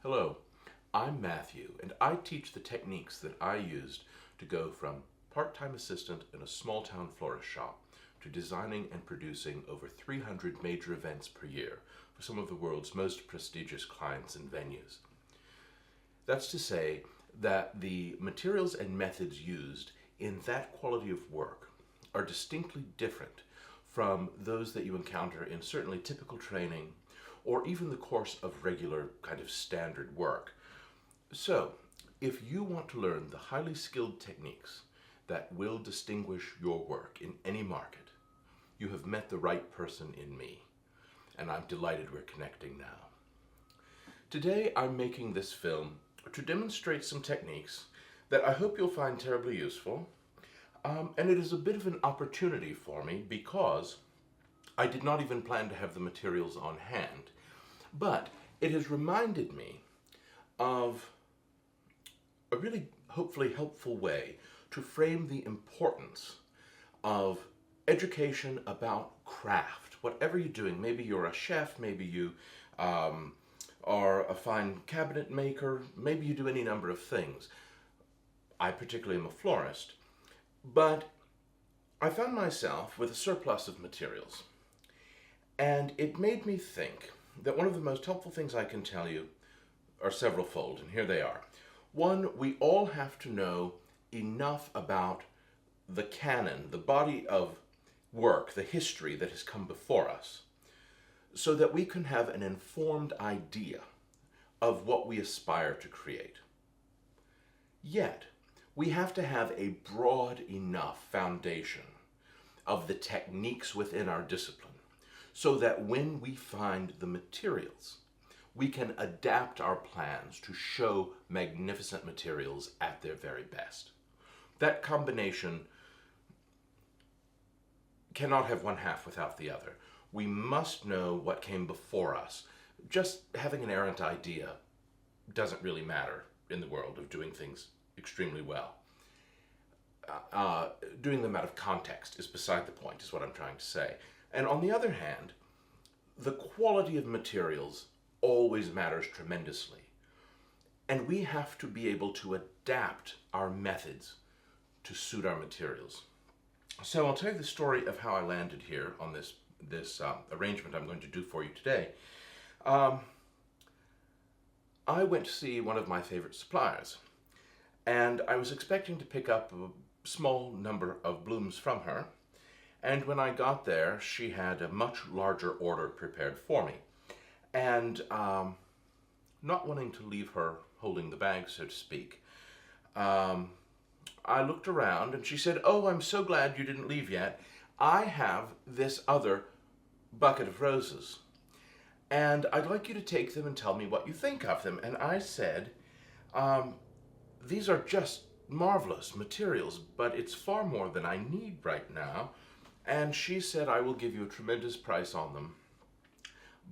Hello, I'm Matthew, and I teach the techniques that I used to go from part-time assistant in a small-town florist shop to designing and producing over 300 major events per year for some of the world's most prestigious clients and venues. That's to say that the materials and methods used in that quality of work are distinctly different from those that you encounter in certainly typical training or even the course of regular kind of standard work. So, if you want to learn the highly skilled techniques that will distinguish your work in any market, you have met the right person in me, and I'm delighted we're connecting now. Today I'm making this film to demonstrate some techniques that I hope you'll find terribly useful, and it is a bit of an opportunity for me because I did not even plan to have the materials on hand, but it has reminded me of a really hopefully helpful way to frame the importance of education about craft. Whatever you're doing, maybe you're a chef, maybe you are a fine cabinet maker, maybe you do any number of things. I particularly am a florist, but I found myself with a surplus of materials. And it made me think that one of the most helpful things I can tell you are several-fold, and here they are. One, we all have to know enough about the canon, the body of work, the history that has come before us, so that we can have an informed idea of what we aspire to create. Yet, we have to have a broad enough foundation of the techniques within our discipline, so that when we find the materials, we can adapt our plans to show magnificent materials at their very best. That combination cannot have one half without the other. We must know what came before us. Just having an errant idea doesn't really matter in the world of doing things extremely well. Doing them out of context is beside the point, is what I'm trying to say. And on the other hand, the quality of materials always matters tremendously. And we have to be able to adapt our methods to suit our materials. So I'll tell you the story of how I landed here on this arrangement I'm going to do for you today. I went to see one of my favorite suppliers, and I was expecting to pick up a small number of blooms from her. And when I got there, she had a much larger order prepared for me. And not wanting to leave her holding the bag, so to speak, I looked around and she said, "Oh, I'm so glad you didn't leave yet. I have this other bucket of roses, and I'd like you to take them and tell me what you think of them." And I said, "These are just marvelous materials, but it's far more than I need right now." And she said, "I will give you a tremendous price on them,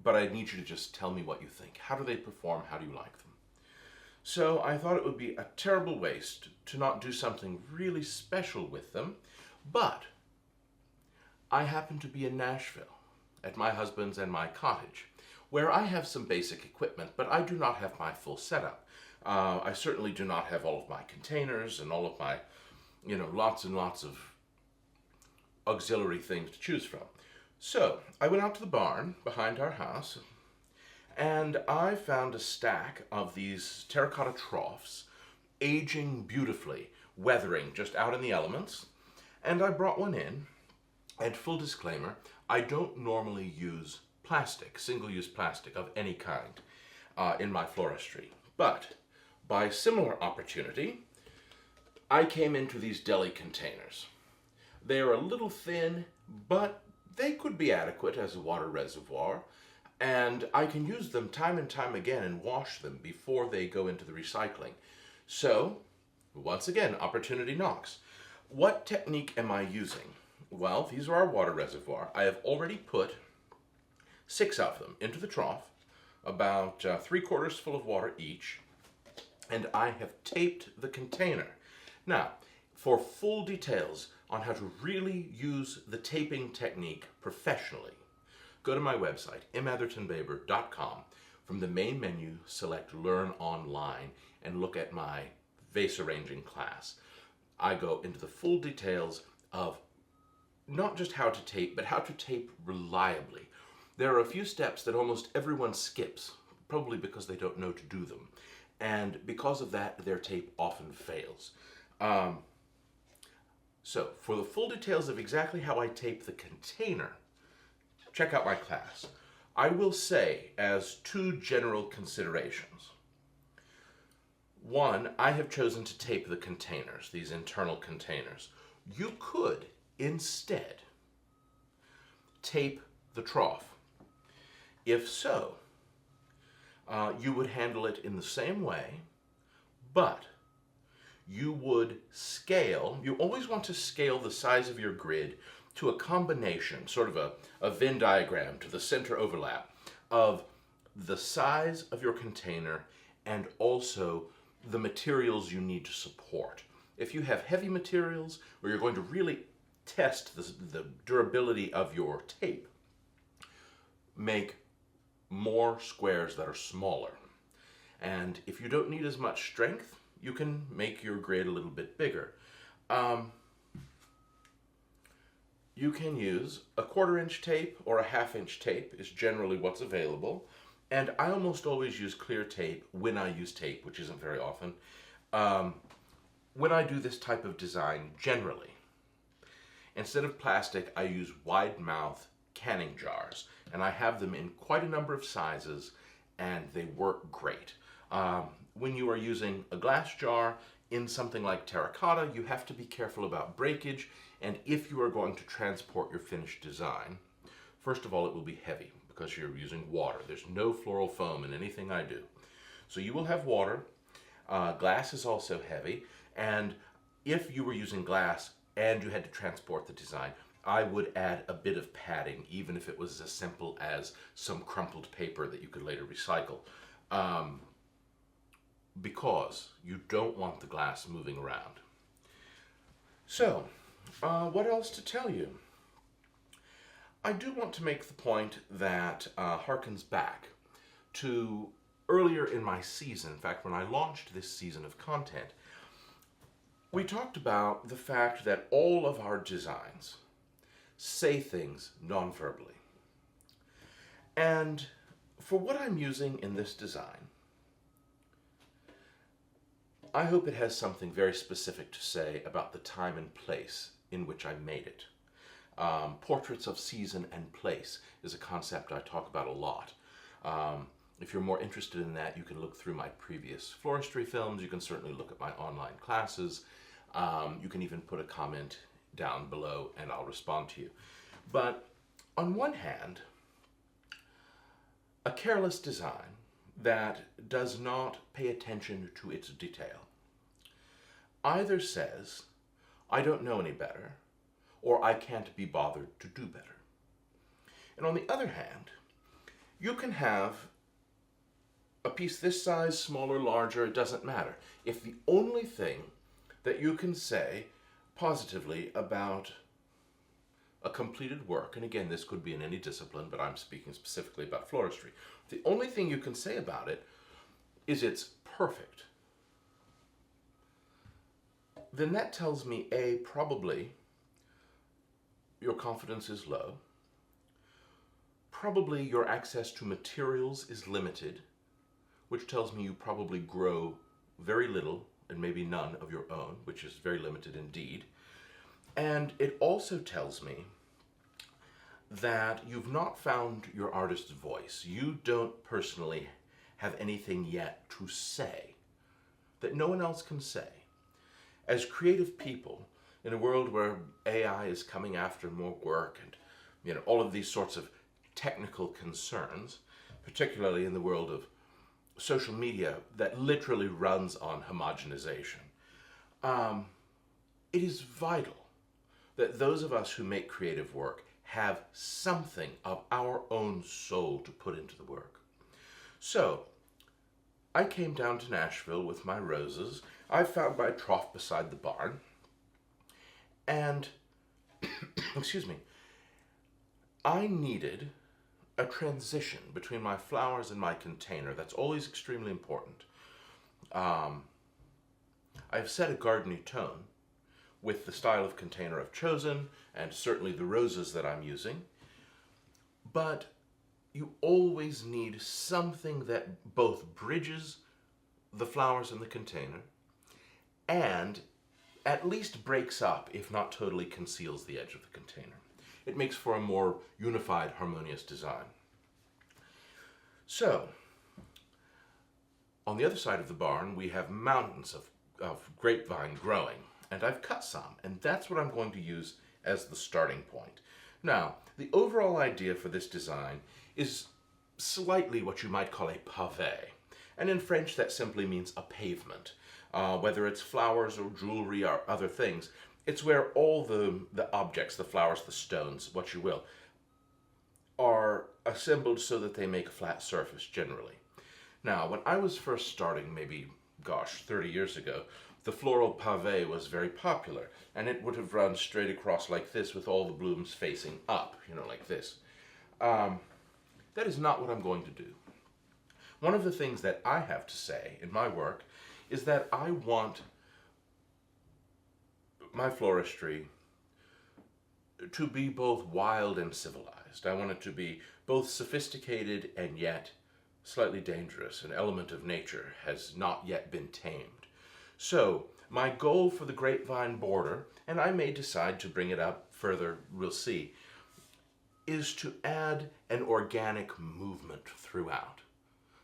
but I need you to just tell me what you think. How do they perform? How do you like them?" So I thought it would be a terrible waste to not do something really special with them, but I happen to be in Nashville at my husband's and my cottage, where I have some basic equipment, but I do not have my full setup. I certainly do not have all of my containers and all of my, lots and lots of auxiliary things to choose from. So I went out to the barn behind our house, and I found a stack of these terracotta troughs, aging beautifully, weathering, just out in the elements. And I brought one in, and full disclaimer, I don't normally use plastic, single-use plastic of any kind in my floristry. But by similar opportunity, I came into these deli containers. They are a little thin, but they could be adequate as a water reservoir, and I can use them time and time again and wash them before they go into the recycling. So, once again, opportunity knocks. What technique am I using? Well, these are our water reservoir. I have already put 6 of them into the trough, about 3/4 full of water each, and I have taped the container. Now, for full details on how to really use the taping technique professionally, go to my website, mathertonbaber.com, From the main menu, select Learn Online and look at my vase arranging class. I go into the full details of not just how to tape, but how to tape reliably. There are a few steps that almost everyone skips, probably because they don't know to do them. And because of that, their tape often fails. So, for the full details of exactly how I tape the container, check out my class. I will say as two general considerations. One, I have chosen to tape the containers, these internal containers. You could instead tape the trough. If so, you would handle it in the same way, but you would scale, you always want to scale the size of your grid to a combination, sort of a Venn diagram to the center overlap of the size of your container and also the materials you need to support. If you have heavy materials where you're going to really test the durability of your tape, make more squares that are smaller. And if you don't need as much strength, you can make your grid a little bit bigger. You can use a 1/4-inch tape or a 1/2-inch tape is generally what's available. And I almost always use clear tape when I use tape, which isn't very often. When I do this type of design, generally, instead of plastic, I use wide mouth canning jars. And I have them in quite a number of sizes, and they work great. When you are using a glass jar in something like terracotta, you have to be careful about breakage, and if you are going to transport your finished design, first of all, it will be heavy because you're using water. There's no floral foam in anything I do. So you will have water. Glass is also heavy, and if you were using glass and you had to transport the design, I would add a bit of padding, even if it was as simple as some crumpled paper that you could later recycle, because you don't want the glass moving around. So, what else to tell you? I do want to make the point that harkens back to earlier in my season. In fact, when I launched this season of content, we talked about the fact that all of our designs say things non-verbally. And for what I'm using in this design, I hope it has something very specific to say about the time and place in which I made it. Portraits of season and place is a concept I talk about a lot. If you're more interested in that, you can look through my previous floristry films. You can certainly look at my online classes. You can even put a comment down below and I'll respond to you. But on one hand, a careless design that does not pay attention to its detail either says, I don't know any better, or I can't be bothered to do better. And on the other hand, you can have a piece this size, smaller, larger, it doesn't matter. If the only thing that you can say positively about a completed work, and again, this could be in any discipline, but I'm speaking specifically about floristry. The only thing you can say about it is it's perfect. Then that tells me, A, probably your confidence is low. Probably your access to materials is limited, which tells me you probably grow very little and maybe none of your own, which is very limited indeed. And it also tells me that you've not found your artist's voice. You don't personally have anything yet to say that no one else can say. As creative people, in a world where AI is coming after more work and all of these sorts of technical concerns, particularly in the world of social media that literally runs on homogenization, it is vital that those of us who make creative work have something of our own soul to put into the work. So, I came down to Nashville with my roses. I found my trough beside the barn. And, excuse me, I needed a transition between my flowers and my container. That's always extremely important. I've set a gardeny tone with the style of container I've chosen, and certainly the roses that I'm using. But you always need something that both bridges the flowers in the container and at least breaks up, if not totally conceals the edge of the container. It makes for a more unified, harmonious design. So, on the other side of the barn, we have mountains of grapevine growing, and I've cut some, and that's what I'm going to use as the starting point. Now, the overall idea for this design is slightly what you might call a pavé, and in French that simply means a pavement. Whether it's flowers or jewelry or other things, it's where all the objects, the flowers, the stones, what you will, are assembled so that they make a flat surface generally. Now, when I was first starting, maybe, 30 years ago, the floral pavé was very popular, and it would have run straight across like this with all the blooms facing up, like this. That is not what I'm going to do. One of the things that I have to say in my work is that I want my floristry to be both wild and civilized. I want it to be both sophisticated and yet slightly dangerous. An element of nature has not yet been tamed. So, my goal for the grapevine border, and I may decide to bring it up further, we'll see, is to add an organic movement throughout.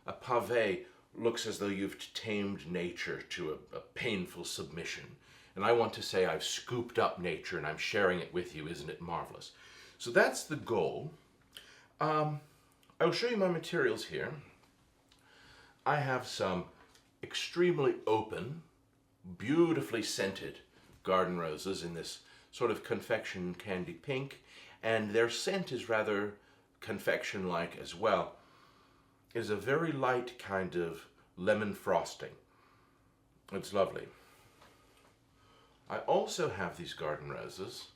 A pavé looks as though you've tamed nature to a painful submission. And I want to say I've scooped up nature and I'm sharing it with you. Isn't it marvelous? So that's the goal. I'll show you my materials here. I have some extremely open, beautifully scented garden roses in this sort of confection candy pink, and their scent is rather confection-like as well. It is a very light kind of lemon frosting. It's lovely. I also have these garden roses.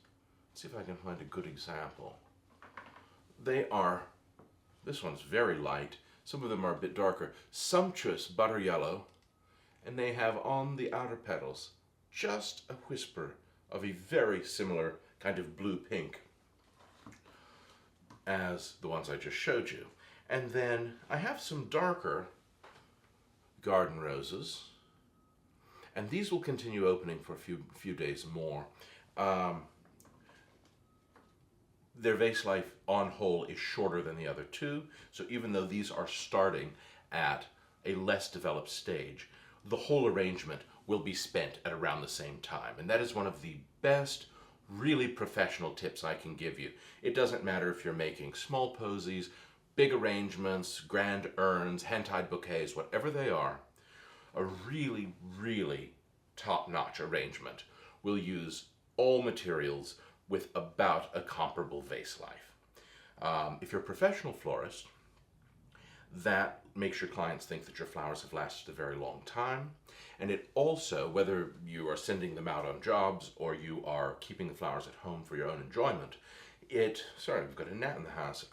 Let's see if I can find a good example. This one's very light. Some of them are a bit darker. Sumptuous butter yellow. And they have on the outer petals just a whisper of a very similar kind of blue pink as the ones I just showed you. And then I have some darker garden roses, and these will continue opening for a few days more. Their vase life on whole is shorter than the other two, so even though these are starting at a less developed stage, the whole arrangement will be spent at around the same time. And that is one of the best, really professional tips I can give you. It doesn't matter if you're making small posies, big arrangements, grand urns, hand-tied bouquets, whatever they are, a really, really top-notch arrangement will use all materials with about a comparable vase life. If you're a professional florist, that makes your clients think that your flowers have lasted a very long time. And it also, whether you are sending them out on jobs or you are keeping the flowers at home for your own enjoyment, sorry, we've got a gnat in the house.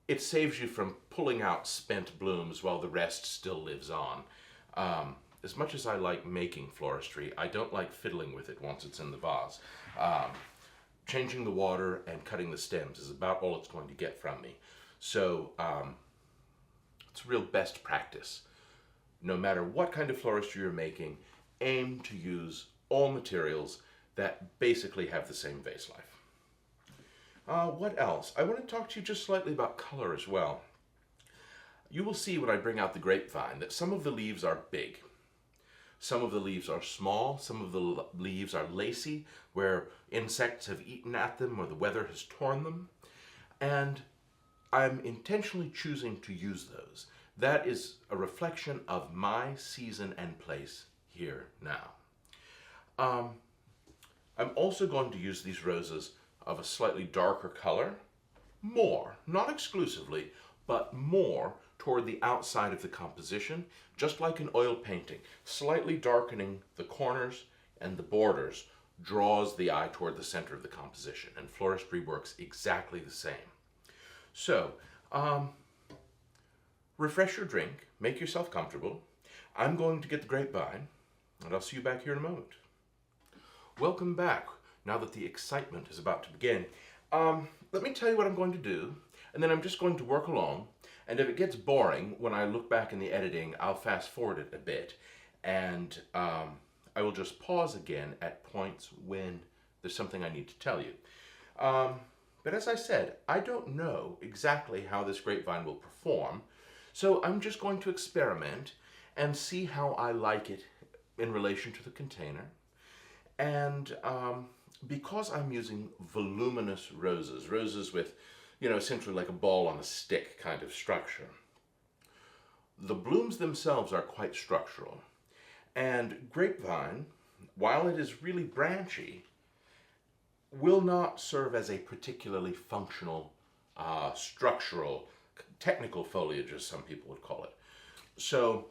It saves you from pulling out spent blooms while the rest still lives on. As much as I like making floristry, I don't like fiddling with it once it's in the vase. Changing the water and cutting the stems is about all it's going to get from me. So it's real best practice. No matter what kind of floristry you're making, aim to use all materials that basically have the same vase life. What else? I want to talk to you just slightly about color as well. You will see when I bring out the grapevine that some of the leaves are big. Some of the leaves are small, some of the leaves are lacy, where insects have eaten at them or the weather has torn them. And I'm intentionally choosing to use those. That is a reflection of my season and place here now. I'm also going to use these roses of a slightly darker color, more, not exclusively, but more toward the outside of the composition, just like an oil painting. Slightly darkening the corners and the borders draws the eye toward the center of the composition, and floristry works exactly the same. So, Um, Refresh your drink, make yourself comfortable. I'm going to get the grapevine, and I'll see you back here in a moment. Welcome back, now that the excitement is about to begin. Let me tell you what I'm going to do, and then I'm just going to work along, and if it gets boring when I look back in the editing, I'll fast forward it a bit, and I will just pause again at points when there's something I need to tell you. But as I said, I don't know exactly how this grapevine will perform, so I'm just going to experiment and see how I like it in relation to the container. And because I'm using voluminous roses with, essentially like a ball on a stick kind of structure, the blooms themselves are quite structural. And grapevine, while it is really branchy, will not serve as a particularly functional, structural, technical foliage, as some people would call it. So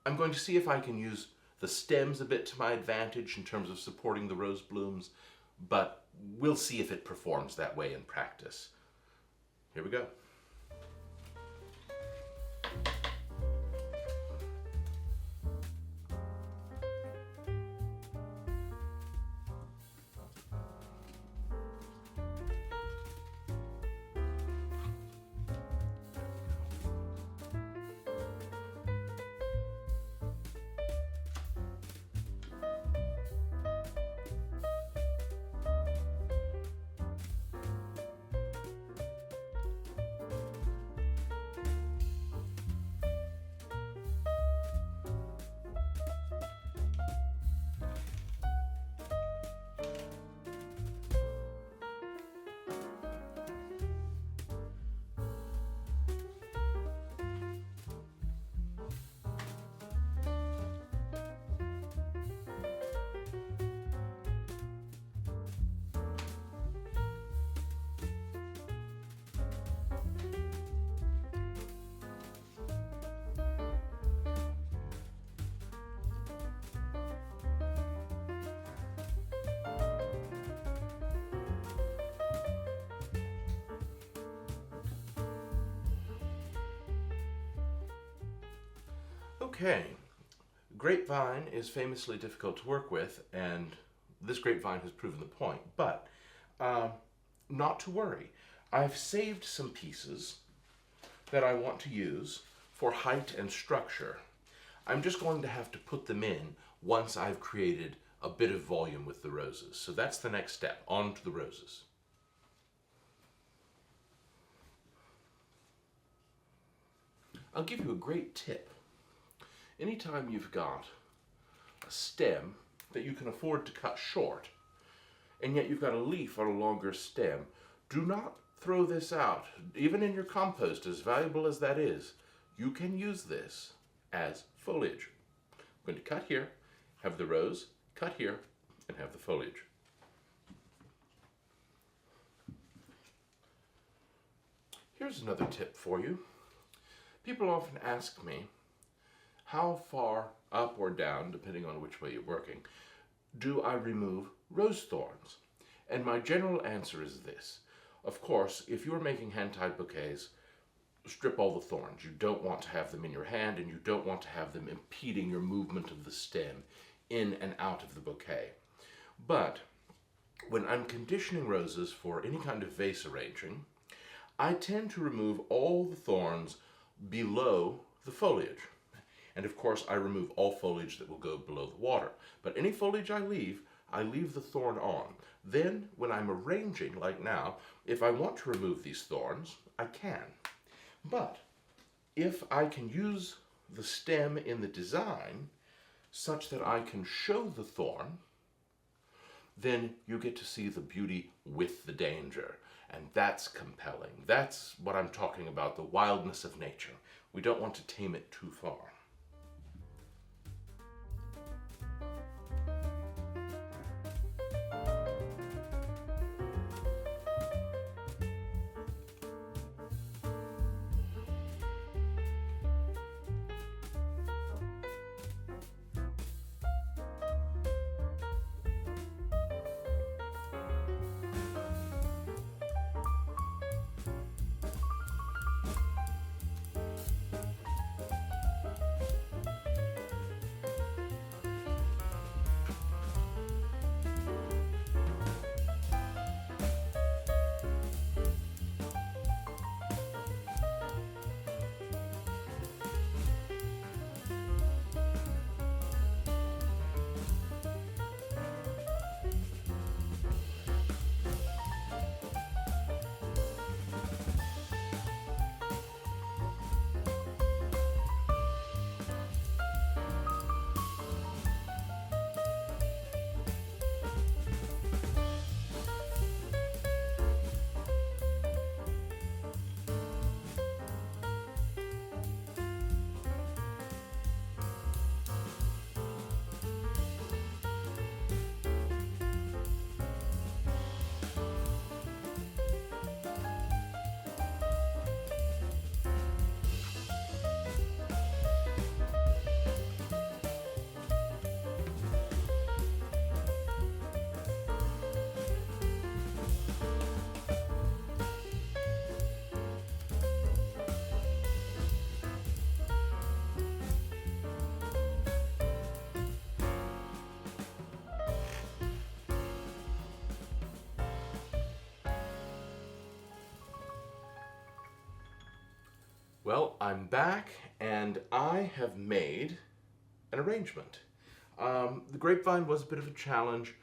I'm going to see if I can use the stems a bit to my advantage in terms of supporting the rose blooms, but we'll see if it performs that way in practice. Here we go. Okay, grapevine is famously difficult to work with, and this grapevine has proven the point, but not to worry. I've saved some pieces that I want to use for height and structure. I'm just going to have to put them in once I've created a bit of volume with the roses. So that's the next step, on to the roses. I'll give you a great tip. Anytime you've got a stem that you can afford to cut short, and yet you've got a leaf on a longer stem, do not throw this out. Even in your compost, as valuable as that is, you can use this as foliage. I'm going to cut here, have the rose, cut here, and have the foliage. Here's another tip for you. People often ask me, how far up or down, depending on which way you're working, do I remove rose thorns? And my general answer is this. Of course, if you're making hand-tied bouquets, strip all the thorns. You don't want to have them in your hand, and you don't want to have them impeding your movement of the stem in and out of the bouquet. But when I'm conditioning roses for any kind of vase arranging, I tend to remove all the thorns below the foliage. And of course, I remove all foliage that will go below the water. But any foliage I leave the thorn on. Then, when I'm arranging, like now, if I want to remove these thorns, I can. But if I can use the stem in the design such that I can show the thorn, then you get to see the beauty with the danger. And that's compelling. That's what I'm talking about, the wildness of nature. We don't want to tame it too far. Well, I'm back and I have made an arrangement. The grapevine was a bit of a challenge.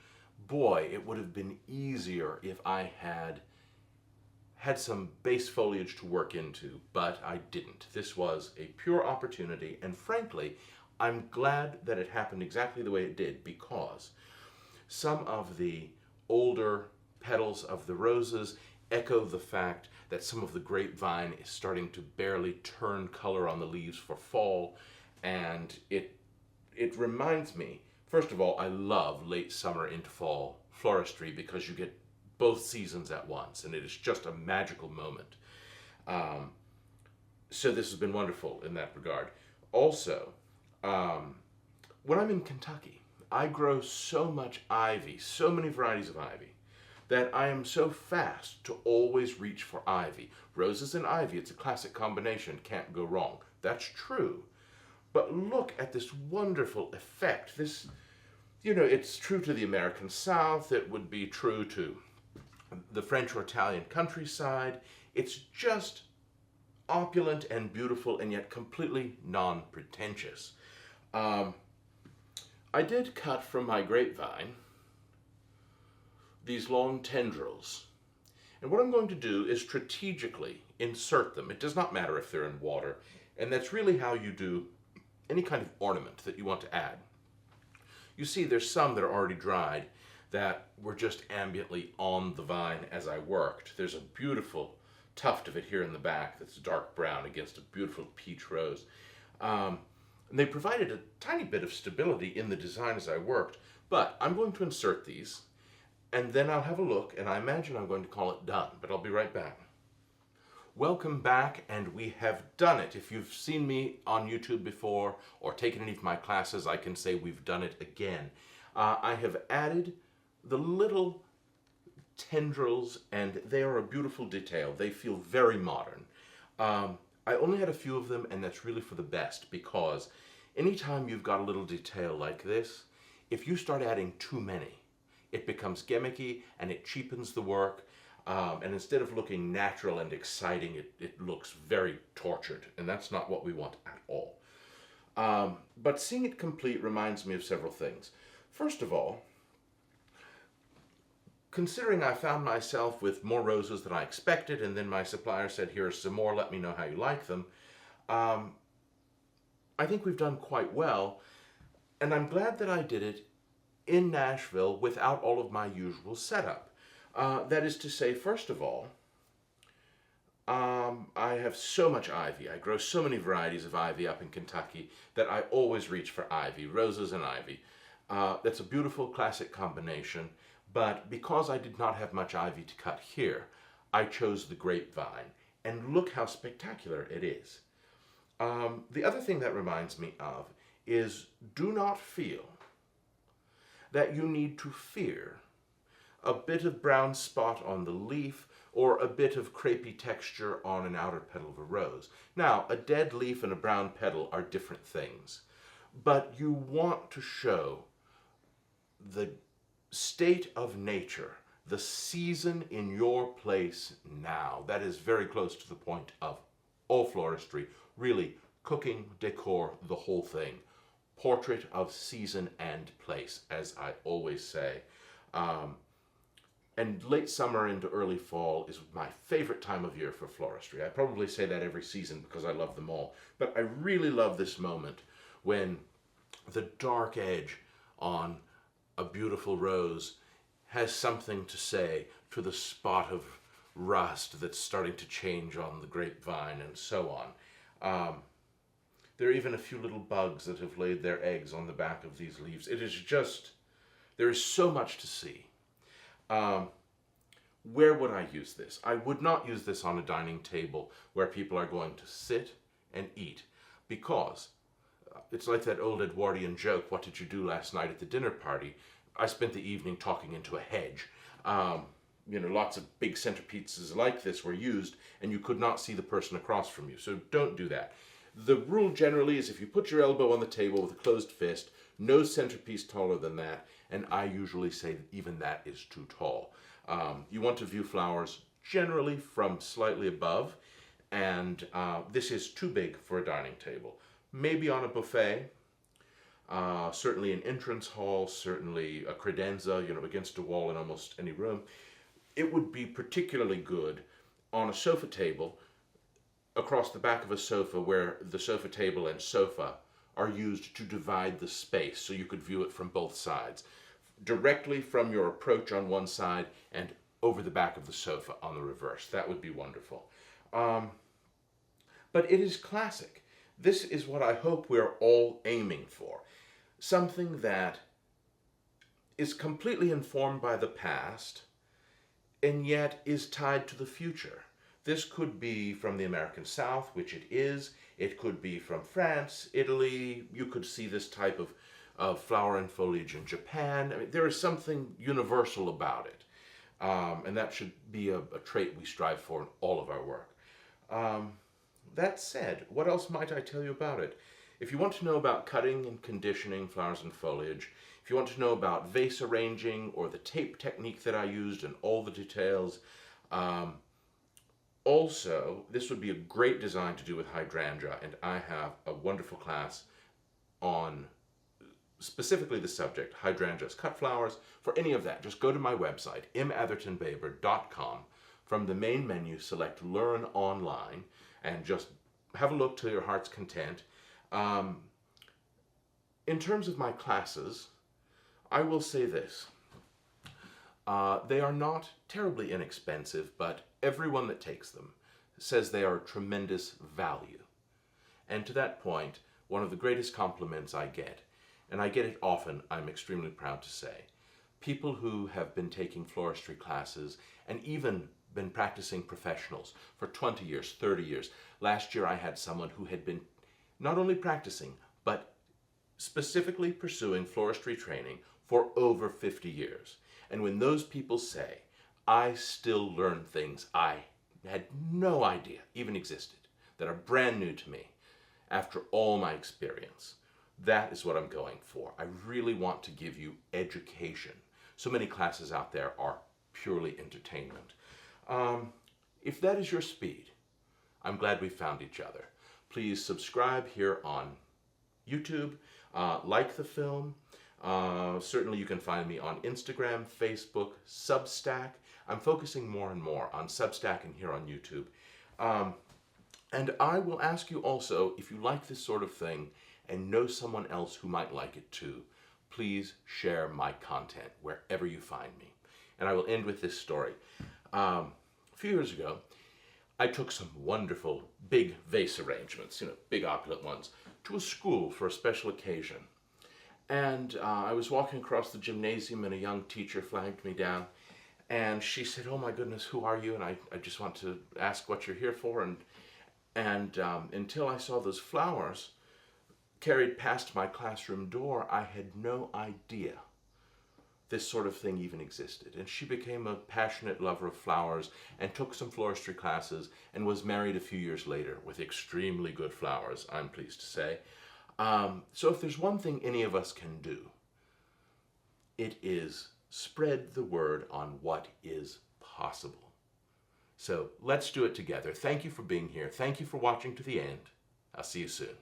Boy, it would have been easier if I had some base foliage to work into, but I didn't. This was a pure opportunity, and frankly, I'm glad that it happened exactly the way it did, because some of the older petals of the roses echo the fact that some of the grapevine is starting to barely turn color on the leaves for fall, and it reminds me, first of all, I love late summer into fall floristry because you get both seasons at once, and it is just a magical moment. So this has been wonderful in that regard. Also, when I'm in Kentucky, I grow so much ivy, so many varieties of ivy, that I am so fast to always reach for ivy. Roses and ivy, it's a classic combination, can't go wrong. That's true. But look at this wonderful effect. This, it's true to the American South, it would be true to the French or Italian countryside. It's just opulent and beautiful and yet completely non-pretentious. I did cut from my grapevine these long tendrils. And what I'm going to do is strategically insert them. It does not matter if they're in water. And that's really how you do any kind of ornament that you want to add. You see, there's some that are already dried that were just ambiently on the vine as I worked. There's a beautiful tuft of it here in the back that's dark brown against a beautiful peach rose. And they provided a tiny bit of stability in the design as I worked, but I'm going to insert these, and then I'll have a look, and I imagine I'm going to call it done, but I'll be right back. Welcome back, and we have done it. If you've seen me on YouTube before or taken any of my classes, I can say we've done it again. I have added the little tendrils, and they are a beautiful detail. They feel very modern. I only had a few of them, and that's really for the best, because anytime you've got a little detail like this, if you start adding too many, it becomes gimmicky and it cheapens the work. And instead of looking natural and exciting, it looks very tortured, and that's not what we want at all. But seeing it complete reminds me of several things. First of all, considering I found myself with more roses than I expected, and then my supplier said, here's some more, let me know how you like them, I think we've done quite well, and I'm glad that I did it in Nashville without all of my usual setup. That is to say, first of all, I have so much ivy. I grow so many varieties of ivy up in Kentucky that I always reach for ivy, roses and ivy. That's a beautiful classic combination, but because I did not have much ivy to cut here, I chose the grapevine, and look how spectacular it is. The other thing that reminds me of is, do not feel that you need to fear a bit of brown spot on the leaf or a bit of crepey texture on an outer petal of a rose. Now, a dead leaf and a brown petal are different things, but you want to show the state of nature, the season in your place now. That is very close to the point of all floristry, really cooking, decor, the whole thing. Portrait of season and place, as I always say. And late summer into early fall is my favorite time of year for floristry. I probably say that every season because I love them all. But I really love this moment when the dark edge on a beautiful rose has something to say to the spot of rust that's starting to change on the grapevine and so on. There are even a few little bugs that have laid their eggs on the back of these leaves. It is just, there is so much to see. Where would I use this? I would not use this on a dining table where people are going to sit and eat, because it's like that old Edwardian joke, what did you do last night at the dinner party? I spent the evening talking into a hedge. Lots of big centerpieces like this were used, and you could not see the person across from you, so don't do that. The rule generally is if you put your elbow on the table with a closed fist, no centerpiece taller than that, and I usually say that even that is too tall. You want to view flowers generally from slightly above, And this is too big for a dining table. Maybe on a buffet, certainly an entrance hall, certainly a credenza, against a wall in almost any room. It would be particularly good on a sofa table across the back of a sofa where the sofa table and sofa are used to divide the space so you could view it from both sides. Directly from your approach on one side and over the back of the sofa on the reverse. That would be wonderful. But it is classic. This is what I hope we're all aiming for. Something that is completely informed by the past and yet is tied to the future. This could be from the American South, which it is. It could be from France, Italy. You could see this type of flower and foliage in Japan. I mean, there is something universal about it. And that should be a trait we strive for in all of our work. That said, what else might I tell you about it? If you want to know about cutting and conditioning flowers and foliage, if you want to know about vase arranging or the tape technique that I used and all the details, also, this would be a great design to do with hydrangea, and I have a wonderful class on specifically the subject, hydrangeas, cut flowers. For any of that, just go to my website, mathertonbaber.com. From the main menu, select Learn Online, and just have a look to your heart's content. In terms of my classes, I will say this. They are not terribly inexpensive, but everyone that takes them says they are tremendous value. And to that point, one of the greatest compliments I get, and I get it often, I'm extremely proud to say, people who have been taking floristry classes and even been practicing professionals for 20 years, 30 years. Last year I had someone who had been not only practicing, but specifically pursuing floristry training for over 50 years. And when those people say, I still learn things I had no idea even existed, that are brand new to me after all my experience, that is what I'm going for. I really want to give you education. So many classes out there are purely entertainment. If that is your speed, I'm glad we found each other. Please subscribe here on YouTube, like the film. Certainly you can find me on Instagram, Facebook, Substack. I'm focusing more and more on Substack and here on YouTube. And I will ask you also, if you like this sort of thing and know someone else who might like it too, please share my content wherever you find me. And I will end with this story. A few years ago, I took some wonderful big vase arrangements, big opulent ones, to a school for a special occasion. And I was walking across the gymnasium and a young teacher flagged me down. And she said, oh my goodness, who are you? And I just want to ask what you're here for. And until I saw those flowers carried past my classroom door, I had no idea this sort of thing even existed. And she became a passionate lover of flowers and took some floristry classes and was married a few years later with extremely good flowers, I'm pleased to say. So if there's one thing any of us can do, it is spread the word on what is possible. So let's do it together. Thank you for being here. Thank you for watching to the end. I'll see you soon.